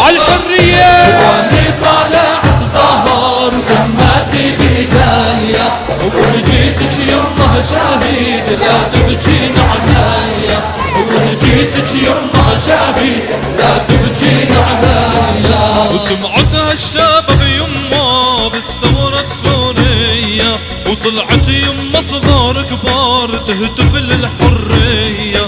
عالحرية. واني طالعت ظهر ودمعتي بايديا، ولجيتك يمه شهيد لا تبكين عليا، ولجيتك يمه شهيد لا تبكين عليا. وسمعتها الشباب يمه بالثورة السورية، وطلعت يمه صغار كبار تهتف للحرية،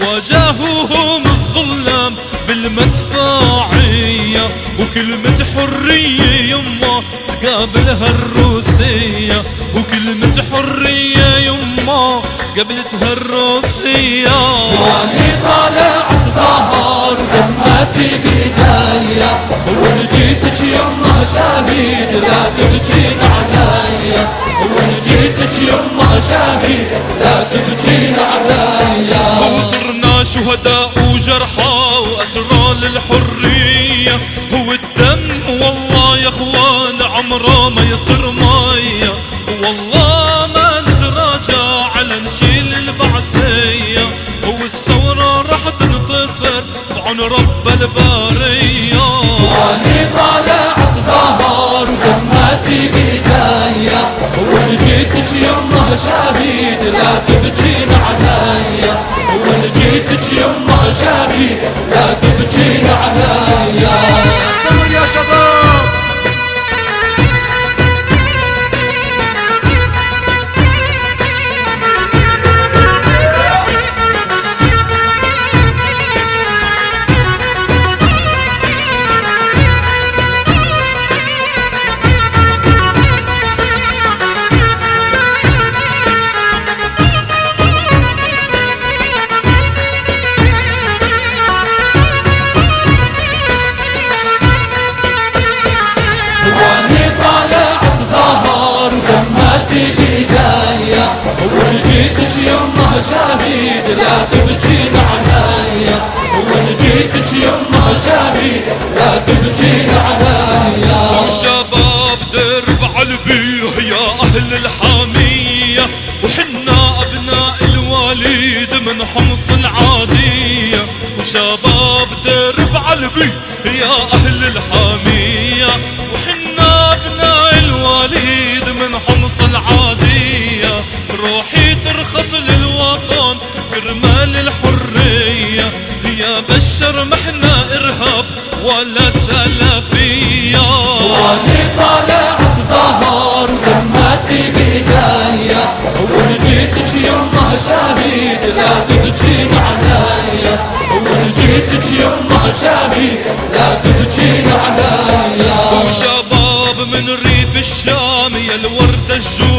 واجهوهم الظلام بالمدفعية، وكلمة حرية يمه تقابلها الروسية، وكلمة حرية يمه قابلتها الروسية. واني طالعت ظهر ودمعتي بايديا، ولجيتك يمه شهيد لا تبكين عليا، ولجيتك يمه شهيد لا تبكين عليا. وصرنا شهداء وجرحى وأسرى للحرية، هو الدم والله يا اخوان عمره ما يصير مية، والله ما نتراجع على نشيل البعثية، والثورة راح تنتصر بعون رب البارية. واني طالعت ظهر ودمعتي بايديا، ولجيتك يمه شهيد لا تبكين عليا، ولجيتك يمه شهيد لا تبكين عليا. استمر يا شباب. واني طالعت ظهر ودمعتي بايديا، ولجيتك يمه شهيد لا تبكين عليا، ولجيتك يمه شهيد لا تبكين عليا. وشباب درب عالبيه يا أهل الحامية، وحنا أبناء الوالد من حمص العادية، وشباب درب عالبيه يا أهل الحامية، وحنا أبناء الوالد من حمص العادية، روحي ترخص للوطن كرمال الحرية، يا بشر محنا إرهاب ولا سلفية. واني طالعت ظهر ودمعتي بايديا، ولجيتك يمه شهيد لا تبكين عليا، ولجيتك يمه شهيد لا تبكين عليا. وشباب من ريف الشام يا الوردة الجود